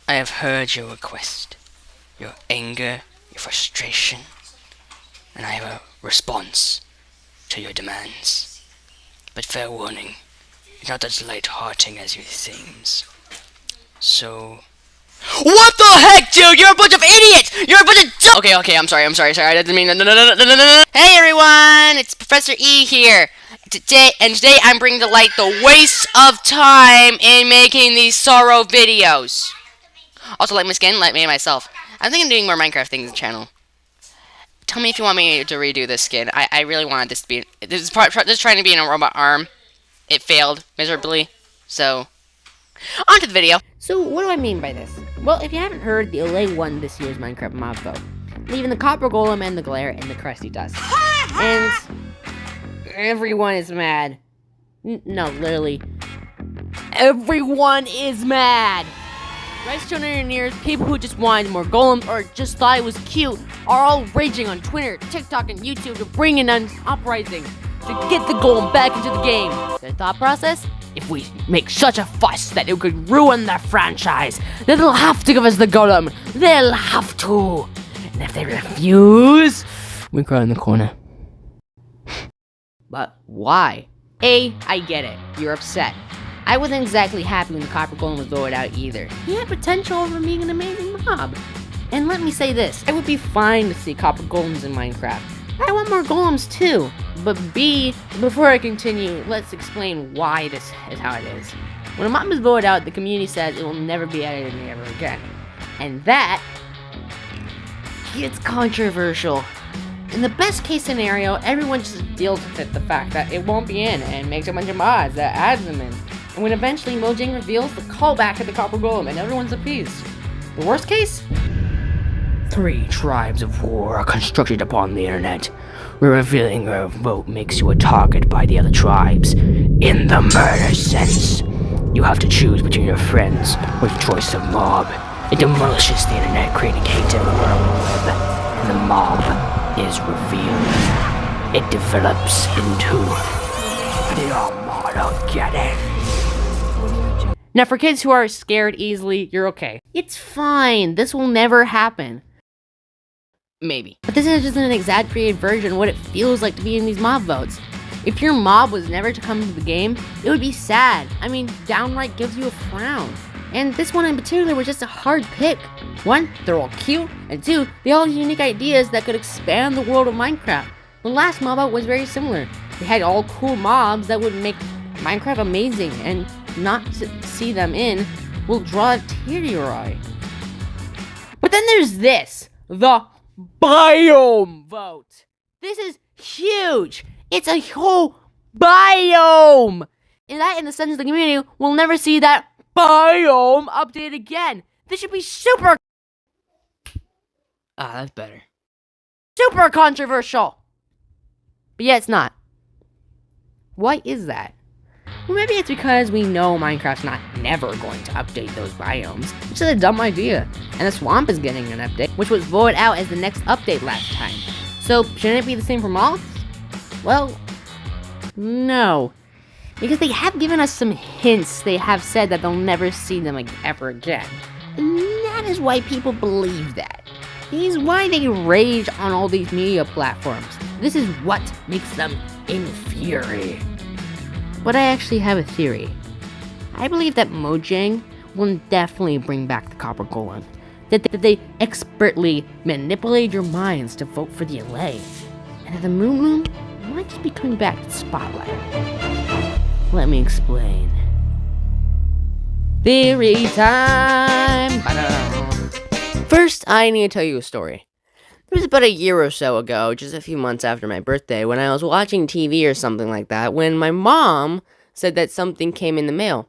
I have heard your request, your anger, your frustration, and I have a response to your demands. But fair warning, it's not as light-hearted as it seems. So... What the heck, dude? You're a bunch of idiots! You're a bunch of Okay, I'm sorry. I didn't mean... No. Hey, everyone! It's Professor E here. Today I'm bringing to light the waste of time in making these sorrow videos. Also, like my skin, like me myself. I'm thinking of doing more Minecraft things on the channel. Tell me if you want me to redo this skin. I really wanted this to be... This is trying to be in a robot arm. It failed miserably. So, on to the video. So, what do I mean by this? Well, if you haven't heard, the LA won this year's Minecraft mob vote, leaving the copper golem and the glare and the crusty dust. And everyone is mad. No, literally. Everyone is mad! Rice engineers, people who just wanted more golems or just thought it was cute, are all raging on Twitter, TikTok, and YouTube to bring in an uprising to get the golem back into the game. Their thought process? If we make such a fuss that it could ruin the franchise, then they'll have to give us the golem. They'll have to. And if they refuse, we cry in the corner. But why? I get it. You're upset. I wasn't exactly happy when the copper golem was voted out either. He had potential for being an amazing mob. And let me say this, I would be fine to see copper golems in Minecraft. I want more golems too. But B, before I continue, let's explain why this is how it is. When a mob is voted out, the community says it will never be added in ever again. And that gets controversial. In the best case scenario, everyone just deals with the fact that it won't be in and makes a bunch of mods that adds them in. And when eventually Mojang reveals the callback of the copper golem and everyone's appeased. The worst case? 3 tribes of war are constructed upon the internet, where revealing your vote makes you a target by the other tribes. In the murder sense, you have to choose between your friends or the choice of mob. It demolishes the internet, creating hate everywhere on the web, and the mob is revealed. It develops into the Armageddon. Now, for kids who are scared easily, you're okay. It's fine. This will never happen. Maybe. But this is just an exaggerated version of what it feels like to be in these mob votes. If your mob was never to come into the game, it would be sad. I mean, downright gives you a frown. And this one in particular was just a hard pick. 1, they're all cute, and 2, they all have unique ideas that could expand the world of Minecraft. The last mob out was very similar. They had all cool mobs that would make Minecraft amazing, and not to see them in will draw a tear to your eye. But then there's this, the biome vote. This is huge. It's a whole biome. And that, in the sense of the community, will never see that biome updated again. This should be super... that's better. Super controversial. But yeah, it's not. Why is that? Well, maybe it's because we know Minecraft's not never going to update those biomes, which is a dumb idea. And the swamp is getting an update, which was voted out as the next update last time. So, shouldn't it be the same for moths? Well, no. Because they have given us some hints. They have said that they'll never see them ever again. And that is why people believe that. This is why they rage on all these media platforms. This is what makes them infuriate. But I actually have a theory. I believe that Mojang will definitely bring back the copper golem. That they expertly manipulate your minds to vote for the LA. And that the Moon might just be coming back to the spotlight. Let me explain. Theory time! First, I need to tell you a story. It was about a year or so ago, just a few months after my birthday, when I was watching TV or something like that, when my mom said that something came in the mail.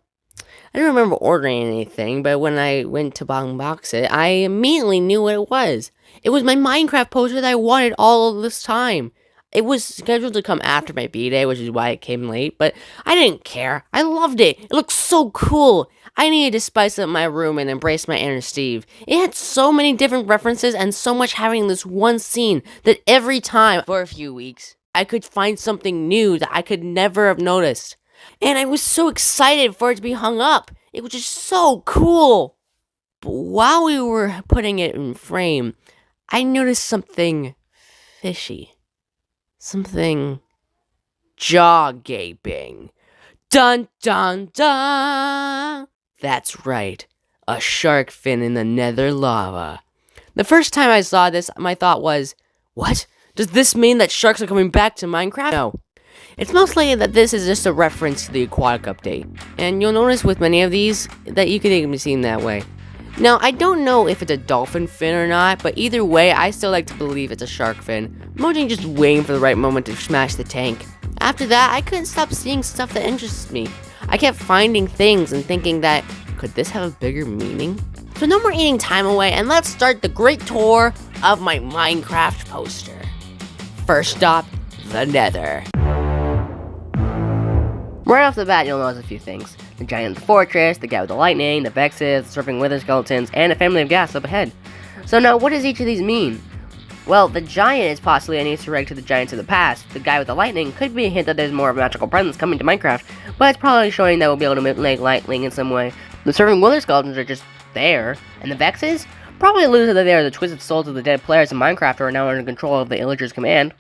I don't remember ordering anything, but when I went to unbox it, I immediately knew what it was. It was my Minecraft poster that I wanted all of this time. It was scheduled to come after my B-Day, which is why it came late, but I didn't care. I loved it. It looked so cool. I needed to spice up my room and embrace my inner Steve. It had so many different references and so much having in this one scene that every time, for a few weeks, I could find something new that I could never have noticed. And I was so excited for it to be hung up. It was just so cool. But while we were putting it in frame, I noticed something fishy. Something jaw-gaping. Dun dun dun! That's right, a shark fin in the nether lava. The first time I saw this, my thought was, what? Does this mean that sharks are coming back to Minecraft? No. It's most likely that this is just a reference to the aquatic update. And you'll notice with many of these that you can even be seen that way. Now, I don't know if it's a dolphin fin or not, but either way, I still like to believe it's a shark fin. Mojang just waiting for the right moment to smash the tank. After that, I couldn't stop seeing stuff that interests me. I kept finding things and thinking that, could this have a bigger meaning? So no more eating time away, and let's start the great tour of my Minecraft poster. First stop, the Nether. Right off the bat, you'll notice a few things. The giant fortress, the guy with the lightning, the vexes, the surfing wither skeletons, and a family of ghast up ahead. So now, what does each of these mean? Well, the giant is possibly an Easter egg to the giants of the past. The guy with the lightning could be a hint that there's more of a magical presence coming to Minecraft, but it's probably showing that we'll be able to manipulate lightning in some way. The surfing wither skeletons are just there, and the vexes probably allude that they are the twisted souls of the dead players in Minecraft who are now under control of the Illager's command.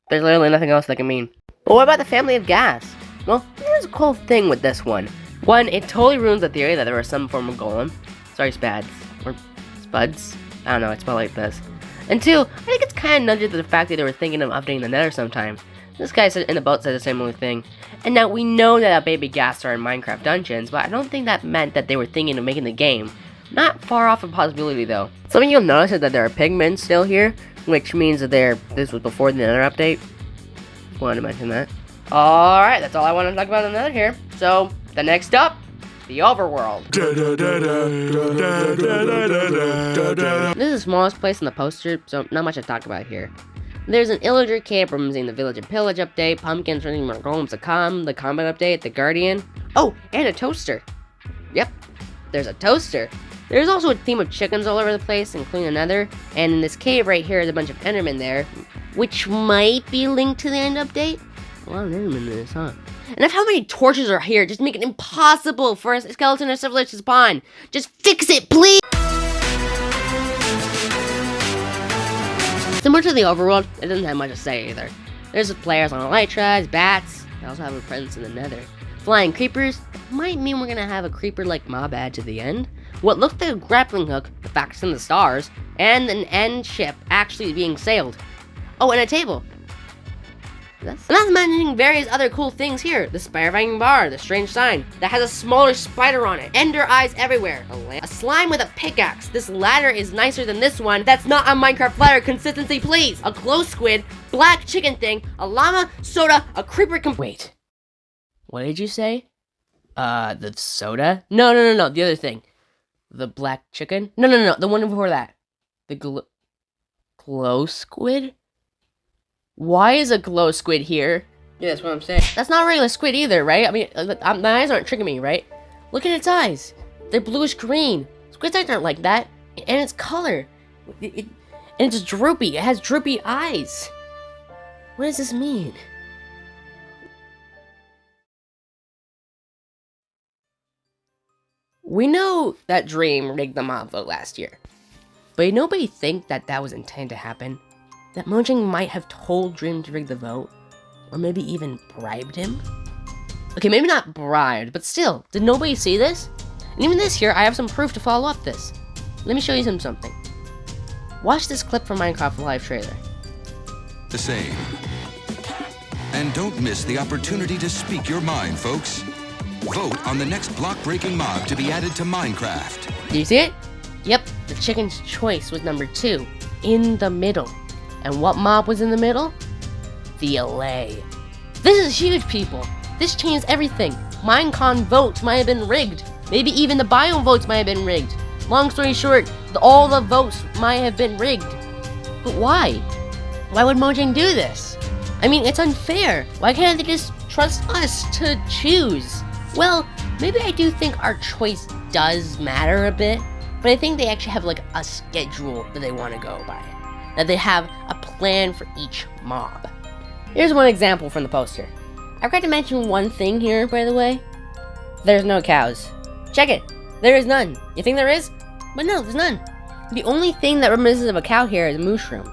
There's literally nothing else that can mean. But what about the family of ghast? Well, here's a cool thing with this one. One, it totally ruins the theory that there was some form of golem. Sorry, spads. Or spuds. I don't know, it's spelled like this. And two, I think it's kind of nudged to the fact that they were thinking of updating the nether sometime. This guy in the boat said the similar thing. And now, we know that baby ghasts are in Minecraft dungeons, but I don't think that meant that they were thinking of making the game. Not far off a possibility, though. Something you'll notice is that there are pigmen still here, which means that this was before the nether update. Just wanted to mention that. Alright, that's all I want to talk about in the nether here. So, the next up, the overworld. This is the smallest place in the poster, so not much to talk about here. There's an illager camp referencing the village and pillage update, pumpkins running more golems to come, the combat update, the guardian. Oh, and a toaster. Yep, there's a toaster. There's also a theme of chickens all over the place, including another. And in this cave right here is a bunch of endermen there, which might be linked to the end update. A lot of endermen in this, huh? And of how many torches are here, just make it impossible for a skeleton or civilization to spawn. Just fix it, please! Similar to the overworld, it doesn't have much to say either. There's players on elytras, bats, they also have a presence in the nether. Flying creepers might mean we're gonna have a creeper-like mob add to the end. What looks like a grappling hook, the facts in the stars, and an end ship actually being sailed. Oh, and a table. I'm not mentioning various other cool things here. The spirifying bar, the strange sign that has a smaller spider on it, ender eyes everywhere, a slime with a pickaxe. This ladder is nicer than this one. That's not a Minecraft ladder. Consistency, please. A glow squid, black chicken thing, a llama, soda, a creeper. Wait, what did you say? The soda? No, the other thing. The black chicken? No, the one before that. The glow squid? Why is a glow squid here? Yeah, that's what I'm saying. That's not a regular squid either, right? I mean, my eyes aren't tricking me, right? Look at its eyes. They're bluish green. Squid's eyes aren't like that. And its color. And it's droopy. It has droopy eyes. What does this mean? We know that Dream rigged the mob vote last year. But did nobody think that that was intended to happen? That Mojang might have told Dream to rig the vote? Or maybe even bribed him? Okay, maybe not bribed, but still, did nobody see this? And even this here, I have some proof to follow up this. Let me show you something. Watch this clip from Minecraft Live trailer. The same. And don't miss the opportunity to speak your mind, folks. Vote on the next block-breaking mob to be added to Minecraft. Do you see it? Yep, the chicken's choice was number 2, in the middle. And what mob was in the middle? The LA. This is huge, people. This changed everything. Minecon votes might have been rigged. Maybe even the biome votes might have been rigged. Long story short, all the votes might have been rigged. But why? Why would Mojang do this? I mean, it's unfair. Why can't they just trust us to choose? Well, maybe I do think our choice does matter a bit, but I think they actually have like a schedule that they want to go by. That they have a plan for each mob. Here's one example from the poster. I forgot to mention one thing here, by the way. There's no cows. Check it. There is none. You think there is? But no, there's none. The only thing that reminisces of a cow here is a mushroom.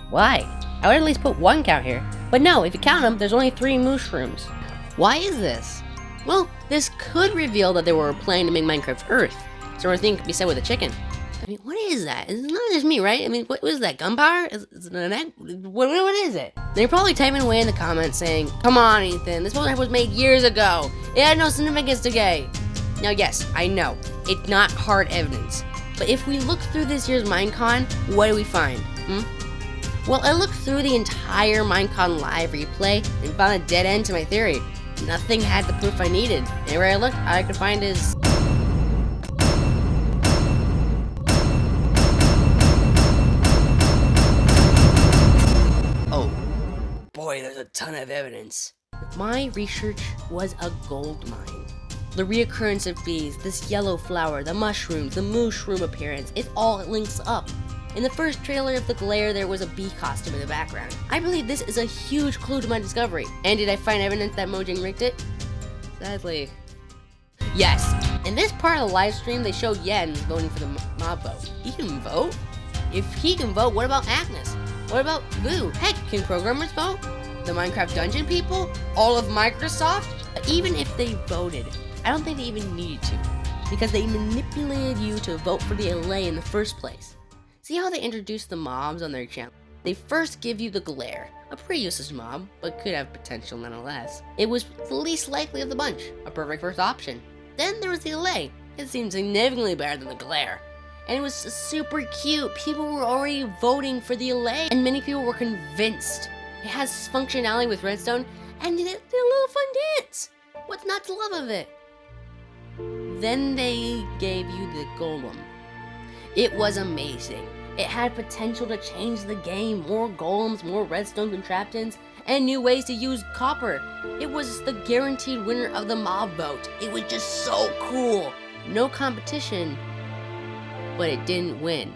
Why? I would at least put one cow here. But no, if you count them, there's only 3 mushrooms. Why is this? Well, this could reveal that they were planning to make Minecraft Earth. So everything could be said with a chicken. I mean, what is that? It's not just me, right? I mean, what is that? Gunpowder? Is it an egg? What is it? They're probably typing away in the comments saying, "Come on, Ethan, this was made years ago. It had no significance today." Now, yes, I know, it's not hard evidence. But if we look through this year's Minecon, what do we find? Well, I looked through the entire Minecon live replay and found a dead end to my theory. Nothing had the proof I needed. Anywhere I looked, all I could find is... oh, boy, there's a ton of evidence. My research was a gold mine. The reoccurrence of bees, this yellow flower, the mushrooms, the mushroom appearance, it all links up. In the first trailer of The Glare, there was a bee costume in the background. I believe this is a huge clue to my discovery. And did I find evidence that Mojang rigged it? Sadly. Yes. In this part of the live stream, they show Jens voting for the mob vote. He can vote? If he can vote, what about Agnes? What about Vu? Heck, can programmers vote? The Minecraft Dungeon people? All of Microsoft? Even if they voted, I don't think they even needed to, because they manipulated you to vote for the LA in the first place. See how they introduced the mobs on their channel? They first give you the Glare, a pretty useless mob, but could have potential nonetheless. It was the least likely of the bunch, a perfect first option. Then there was the LA. It seemed significantly better than the Glare. And it was super cute. People were already voting for the LA, and many people were convinced. It has functionality with redstone, and did a little fun dance. What's not to love of it? Then they gave you the golem. It was amazing. It had potential to change the game, more golems, more redstone contraptions, and new ways to use copper. It was the guaranteed winner of the mob vote. It was just so cool. No competition, but it didn't win.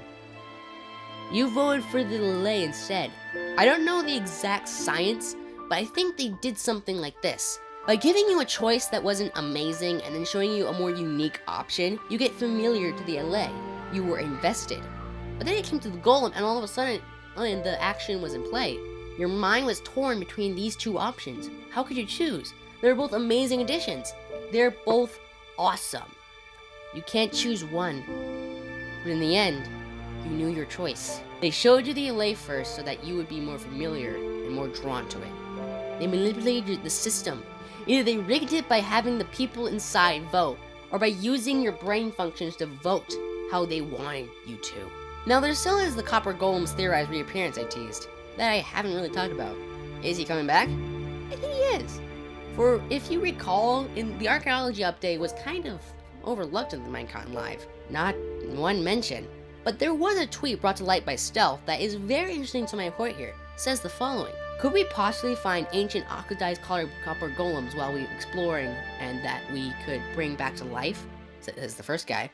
You voted for the delay instead. I don't know the exact science, but I think they did something like this. By giving you a choice that wasn't amazing and then showing you a more unique option, you get familiar to the LA. You were invested. But then it came to the golem and all of a sudden, the action was in play. Your mind was torn between these 2 options. How could you choose? They're both amazing additions. They're both awesome. You can't choose one. But in the end, you knew your choice. They showed you the LA first so that you would be more familiar and more drawn to it. They manipulated the system. Either they rigged it by having the people inside vote, or by using your brain functions to vote how they wanted you to. Now there still is the Copper Golem's theorized reappearance I teased, that I haven't really talked about. Is he coming back? I think he is. For if you recall, in the archaeology update was kind of overlooked in the Minecon Live. Not one mention. But there was a tweet brought to light by Stealth that is very interesting to my point here. It says the following: could we possibly find ancient oxidized colored copper golems while we exploring, and that we could bring back to life? Says the first guy.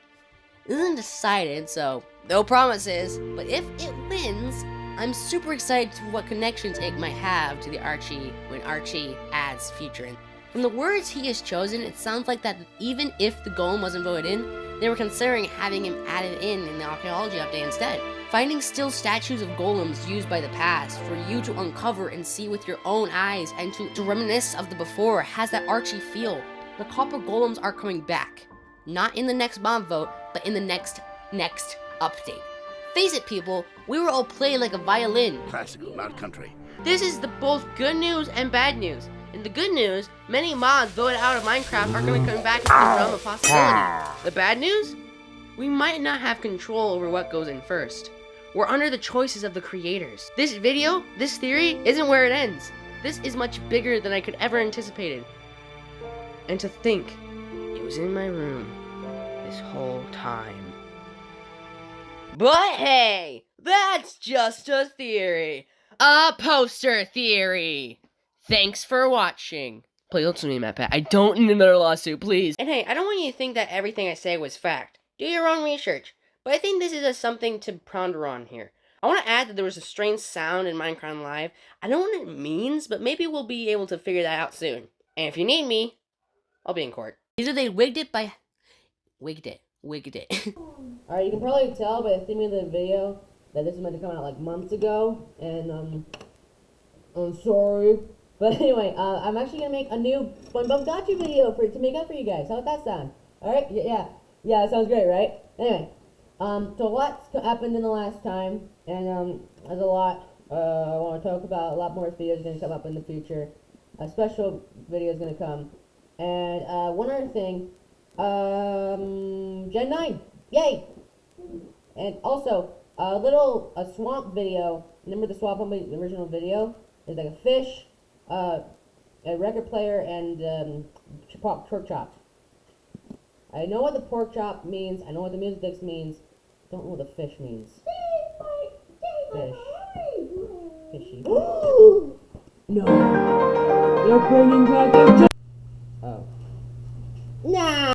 It isn't decided, so no promises, but if it wins, I'm super excited to what connections it might have to the Archie when Archie adds future in. From the words he has chosen, it sounds like that even if the golem wasn't voted in, they were considering having him added in the archaeology update instead. Finding still statues of golems used by the past for you to uncover and see with your own eyes and to reminisce of the before has that Archie feel. The copper golems are coming back. Not in the next mob vote, but in the next update. Face it, people, we were all playing like a violin. Classical, not country. This is the both good news and bad news. In the good news, many mods voted out of Minecraft are going to come back into the realm of possibility. The bad news? We might not have control over what goes in first. We're under the choices of the creators. This video, this theory, isn't where it ends. This is much bigger than I could ever anticipated. And to think, it was in my room this whole time. But hey, that's just a theory. A poster theory. Thanks for watching. Please listen to me, Matt Pat. I don't need another lawsuit, please. And hey, I don't want you to think that everything I say was fact. Do your own research. But I think this is something to ponder on here. I want to add that there was a strange sound in Minecon Live. I don't know what it means, but maybe we'll be able to figure that out soon. And if you need me, I'll be in court. Either they wigged it. Alright, you can probably tell by the theme of the video that this is meant to come out like months ago, and I'm sorry. But anyway, I'm actually gonna make a new SpongeBob Gotcha video to make up for you guys. How would that sound? Alright? Yeah, that sounds great, right? Anyway, so a lot's happened in the last time, and there's a lot I want to talk about. A lot more videos are gonna come up in the future. A special video is gonna come, and one other thing, Gen 9, yay! And also a swamp video. Remember the swamp on the original video? There's like a fish, a record player, and pork chops. I know what the pork chop means. I know what the music disc means. Don't know what the fish means. Fish. Fishy. No. They're bringing back